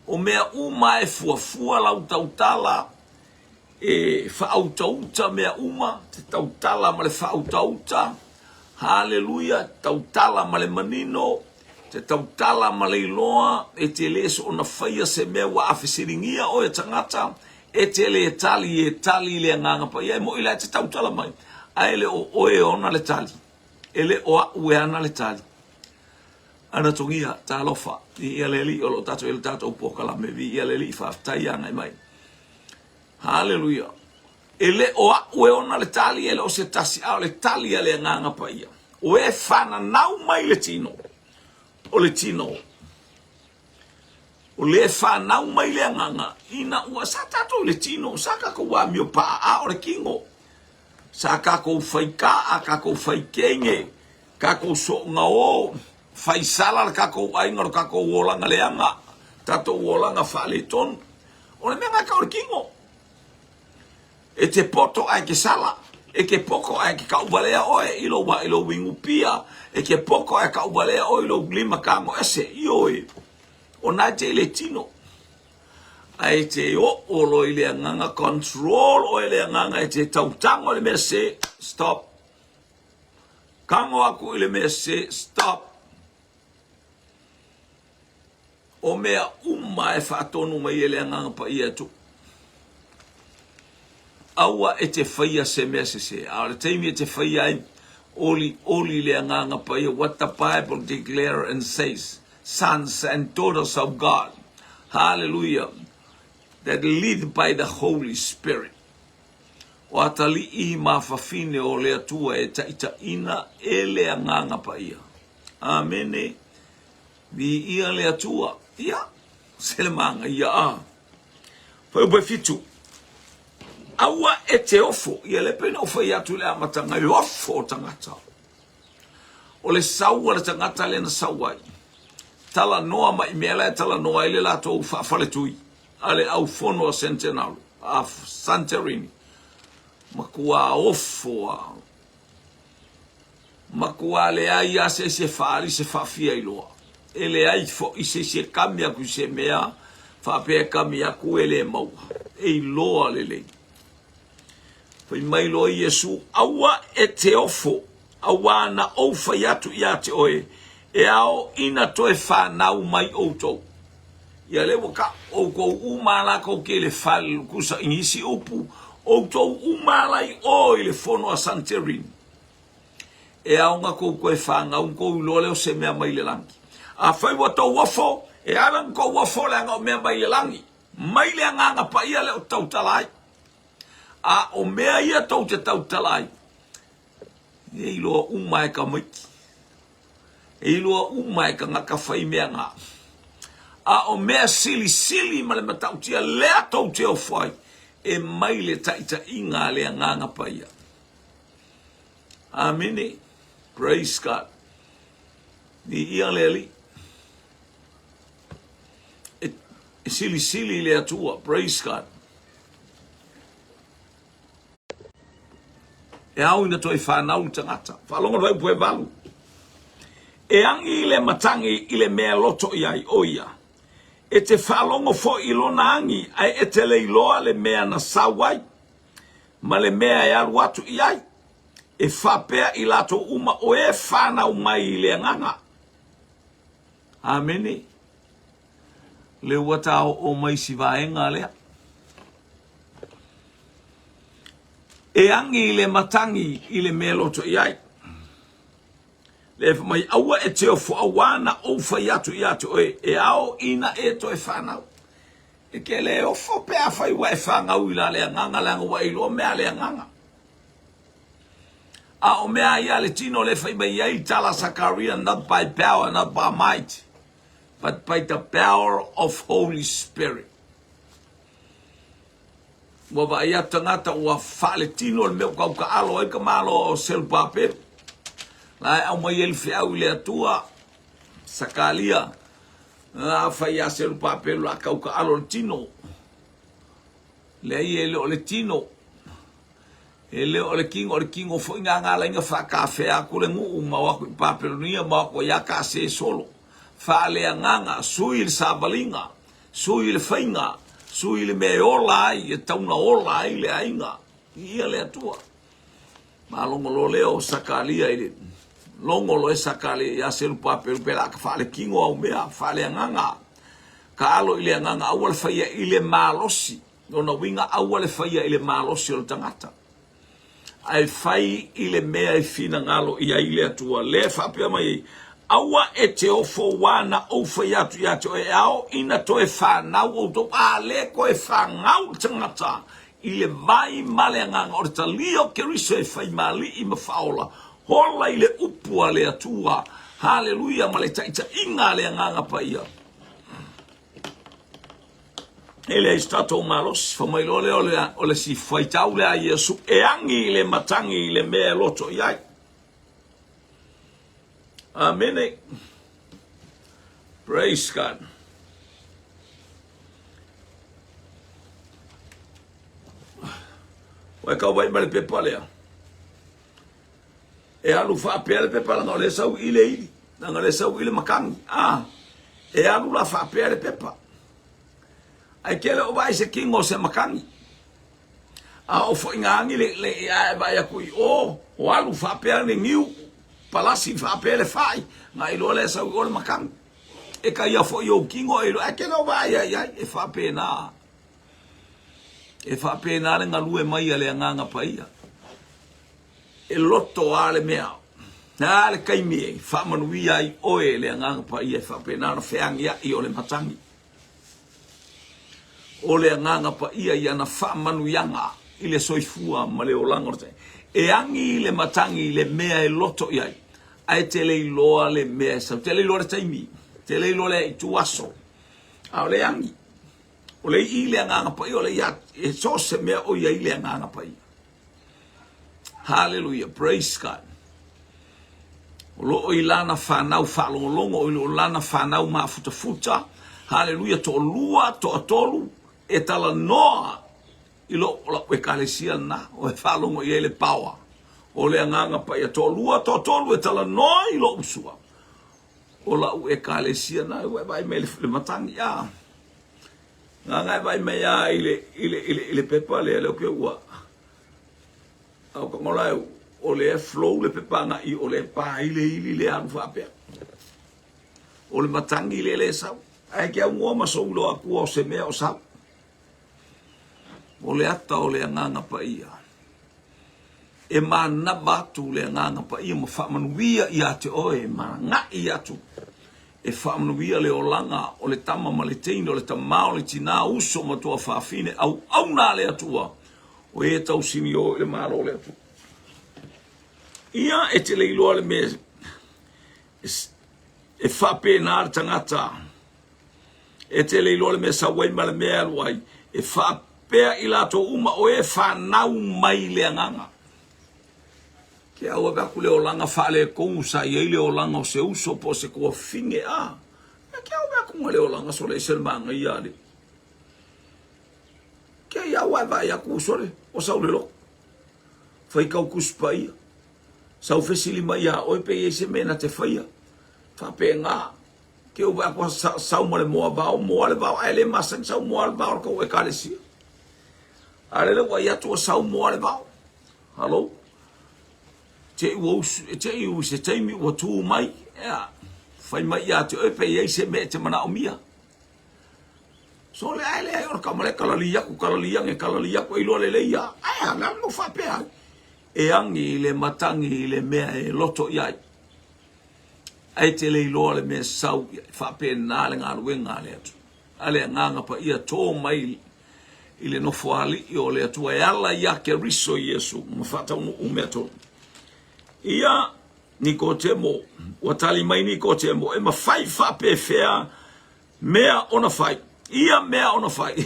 O mea uma e fuafua lau tautala. E whaautauta mea uma. Te tautala ma le whaautauta. Hallelujah. Tautala ma le manino. Te tautala ma le iloa. E te leso o na whaia se mea wa awhisiringia o e tangata. E te le tali le anganga pa ia. E mo ila te tautala mai. A ele o oe ona le tali. Ele o ue ana le tali. Ana tongia ta lofa. I ia le li o lo tato ele tato upokala me vi ia le li whaftai angai mai. Hallelujah. Ele o ue ona le tali ele o se tasi au le tali ale nganga pa ia. O e whana nau mai le tino. O le tino. O le whanau mai le nganga. Ina ua sa tato le tino. Saka ko wa mio pa a o le kingo. Sa kako whaika a kako whaikenge. Kako so nga o. Whaisala kako ainga kako wolanga leanga. Tato wolanga whale ton. O le menga ka o le kingo. E te poto ai ke sala. E ke poko ai ke kaubalea oe ilo wingu pia. E ke poko ai kaubalea oe ilo lima kango ese. Ioe. O nai te le tino. Ai te o lo ile nganga control o ile nganga e te tautango le me se stop. Kango aku ile me se stop. O mea uma e whaatonu mai ele nganga pa ia tu. Aua e te whaia se mea se. Aore teimi e te whaia ai oli le nganga pa ia. What the Bible declare and says. Sons and daughters of God. Hallelujah. That lead by the Holy Spirit. O atali I mawhawhine o lea tua e taita ina e lea nganga pa ia. Amene. Vi ia lea tua. Ia. Sele manga ia a. Whaupe fitu. Aua e te ofo. Ia le pena ofo ia tu lea matanga. I ofo o tangata. O le saua le tangata le na sauai. Tala noa mai mele tala noa ile la tau whawhale tui. Ale au fono a Centenario. A Santorini. Makua ofo a. Makua le ai a se whaari se whawhia iloa. Ele ai fo I se kami aku se mea. Whapea kami aku ele maua. E iloa lelei. Fai mai loa Yesu. Awa e te ofo. Awa na ofa yatu ia te oe. E ao ina toe whanau mai outou. Ia le waka o kou umala kou ke le whal kusa ingisi upu. Outou umala I o I le fono a Santorini. E aonga kou koe whangau kou lole o se mea mai le langi. A whai wato wafo. E alang kou wafo le anga o mea mai le langi. Mai le anga pa ia le o tautalai. A o mea ia tau te tautalai. E iloa umai ka maiki. E iloa umai ka ngaka whai mea ngā. A o mea sili ma le matautia lea tau te o whai. E mai le taita inga lea nganga pa ia. Amene. Praise God. Ni ia lea li. E sili lea tua. Praise God. E au ina toi whanau tangata. Whalonga vai pue valu. E angi le matangi I le mea loto iai oia. E te whalongo fo ilona angi ai e te leiloa le mea na sawai. Ma le mea e alu atu iai. E whapea I lato uma o e whanau mai I le nganga. Amene. Le watao o mai si vaenga lea. E angi I le matangi I le mea loto iai. Le mai aua e te ofo awana o faiatu iatu e ao ina e to e whanau. E ke le ofo pe a whai wa e whangau ila le nganga langa wa ilo mea le nganga. A o mea ia le tino le whai mai ai tala Sakaria not by power, not by might, but by the power of Holy Spirit. Wa ia tangata ua whale tino le meo kau ka alo e ka malo o selpape. Lai au mai el fiau le atua Sakalia. A fai a selpape la kau ka alo le tino. Le ai ele o le tino. Ele o le kingo fo inga ngala inga whakafe a kule ngu ma wako papelonia ma wako ya ka se solo. Whale a nganga, sui le sabalinga, sui le whainga, sui le me ola ai, e tauna ola ai le ainga. Ia le atua. Ma longo lo leo Sakalia ile. Longo lo e Sakalia ya selpape pela ka whale kingo au mea, whale a nganga. Ka alo ile a nganga awal whaia ile malosi. Nona winga awal whaia ile malosi o le tangata. Ai fai ile mea I fina ngalo ia ile atua le whapea mai awa e te ofo wana o whaiatu iatu e ao ina to e whanau o to a le ko e whangau tangata ile vai male nganga o te talio keriso e whai mali I mawhaola hola ile upua le atua haleluia male taita inga le nganga pa ia. Ele e stato malos, fa mai lole o le si faitau le a Yesu e angi le matangi le mea loto iai. Amene. Praise God. Wa ka vai male pepa le. E alu fa pele pepa nga le sau ile ili. Nga le sau ile makangi. E alu la fa pele pepa. Ai kele o vai se kingo se makangi. O fo ingangi le vai akui o alu fa pele ngiu. Palasi fa pele fai. Nga ilo le sau ole makangi. E ka ia fo yo kingo ilo. E kele o vai e fa pena. E fa pena le ngalue mai ale nganga paia. E loto ale mea. Na le kaimi fa manui ai oe le nganga paia fa pena na feangi ia i ole matangi. Ole nganga paia ia na fa manuyanga ile soifua male olangorte. E angi le matangi le mea e loto iai. Ai te le loa le mea sa te le loa le taimi. Te le loa le tuaso. A le angi. Ole ile nganga paia ole ia e so se mea o ia ile nganga paia. Hallelujah, praise God. Lo ilana fanau falongolongo o lana fanau mafuta. Hallelujah, to lua to tolu e tala noa ilo la ekalesia na o falongo ile power. Ole nganga pa ya to lua to tolu e tala noa ilo usua. O la ekalesia na vai mele matangi ya. Nganga vai me ya ile pepa le ke wa. Au ko ngola o le flow le pepanga i o le pa ile le anu fa pe o le matangi le sa ai ke un oma so lo aku o se me o sa o le ata o le nganga pa ia e mana batu le nganga pa ia mo fa manuia ia te oe ma nga ia tu e fa manuia le olanga o le tama maleteino le tama o le tina uso mo to fa fine au na le atua o e tau sini o le malo le atua. Ia e te leiloa le me e whape nāra tangata. E te leiloa le me sa wai ma le mea luai. E whapea i lato uma o e whanau mai le anganga. Ke au avaku le olanga whale kongu sa i le olanga o se uso po se kua finge a. Ke au avaku ma le olanga so le sel manga i ale. Ke ia wai vai aku sore o sau le lo. Whai kau kuspa ia. Sau fesili mai a oi pe ese mena te faia. Fa pe nga ke o va ko sau mo le bao ele masan sau mo le bao ko e kalesi. Ale le wa ya to sau mo le bao. Hallo. Te u se te mi o tu mai. Ya. Fai mai ya te oi pe ese me te mana o mia. So le ale or ka male kalalia ko ilo le ya. Ai na no fa pe ai. E angi le matangi le mea e loto iai. Ai te le iloa le mea sau whape nā le ngā ruenga le atu. Ale nganga pa ia tō mai i le nofo ali i o le atu. E ala ia ke riso Iesu. Mawhatau no umea tō. Ia Nikodemo. Watali mai Nikodemo. E mawhai whape whea mea ona whai. Ia mea ona whai.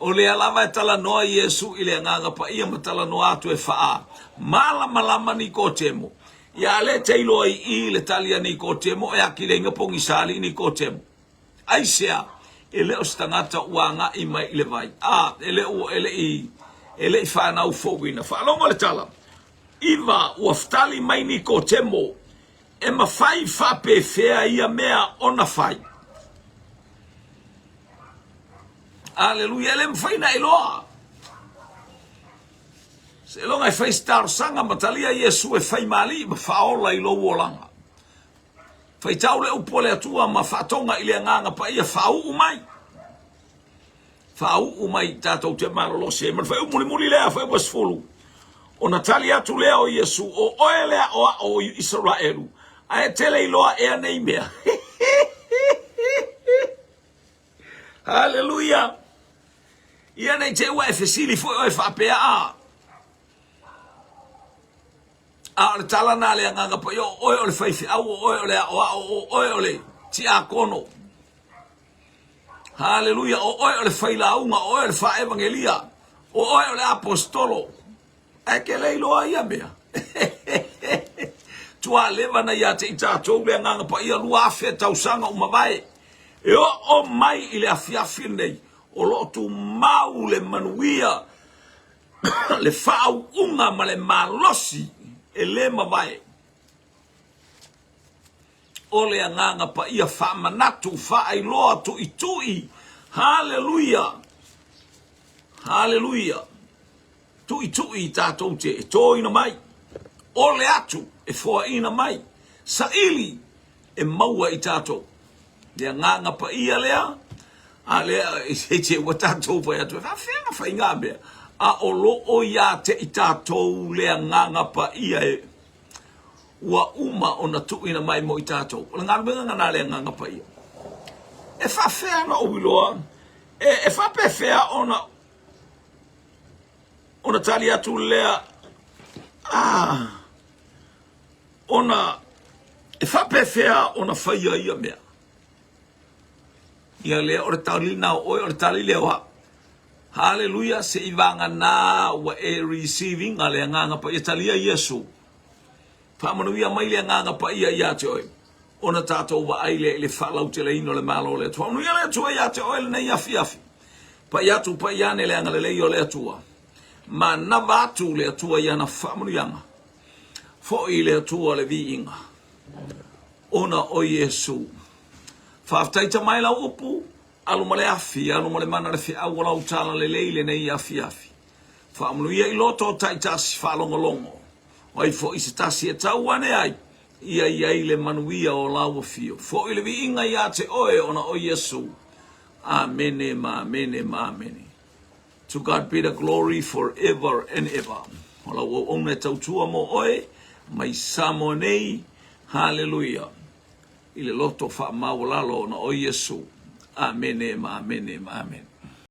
O le alava e tala noa Iesu i le nganga pa ia matala noa atu e faa. Malama Nikodemo. Ia le teilo i le talia Nikodemo e aki le ingapongi sali Nikodemo. Aisea, e le o stangata uanga i mai i le vai. Ele i whanau fōwina. Whanonga le tala. Iwa uaftali mai Nikodemo. E mawhai whape whea ia mea ona whai. Aleluia, ele mfaina iloa. Se longa e fai star sanga matalia Iesu e fai mali ma faola ilo wolanga. Fai taule upo le atua ma fatonga ile nganga pa ia fau umai. Fau umai tatou te marolo se man fai muli lea fai wasfulu. O Natalia tu lea o Iesu o oelea o Israelu. Ae tele iloa ea neimea. Hallelujah. Ia nei te ua e fesili foi o e whapea a. A le tala nā le anganga pa yo oe o le whaifi au oe o le oe o le ti a kono. Hallelujah. O oe o le whaila aunga oe o le wha evangelia. O oe o le apostolo. E ke leiloa ia mea. Tua lewa na ia te i tātou le anganga pa ia lua awhia tausanga umawai. E o mai i le afiafi nei. o lotu mau le manuia le fau unga ma le malosi e le mawai o le anganga pa ia fa manatu fa ai loa tu itui hallelujah hallelujah tu itui tatou te e tō ina mai o le atu e foa ina mai sa ili e maua i tatou le anganga pa ia lea a lea e te wa tatou pa atu fa whenga whainga mea a o lo o ia te i tatou le anganga pa ia e ua uma o na tuina mai mo i tātou. O ngā runga ngā lea nganga pa ia. E whawhea na o wiloa. E whapewhea o na tali atu lea. E whapewhea o na whaia ia mea. Ia lea o re tali nao oi o re tali lea wa. Hallelujah se ivanga na wa e receiving ngā lea nganga pa ia talia Yesu. Whamanuia mai lea nganga pa ia ia te oi. Ona tātou wa aile le whalau te leino le malo le tua. Whamanuia lea tua ia te oi le nei afi afi. Pa ia tu pa ia ne lea ngale leio lea tua. Ma na vatu lea tua ia na whamanuianga. Fo i lea tua le vi inga. Ona o Yesu. Whaftaita mai lau upu. Aluma le afi, aluma le mana le fi au lau tala le leile nei afi afi. Whamanuia i loto taitasi whalongolongo. Ai fo isi tasi e tau ane ai. Ia le manuia o lawa fio. Fo ile vi inga ia te oe ona o Yesu. Amene ma amene ma amene. To God be the glory forever and ever. Ola o one tautua mo oe. Mai samo nei. Hallelujah. Ile loto wha maulalo ona o Yesu. Amene ma amene ma amene.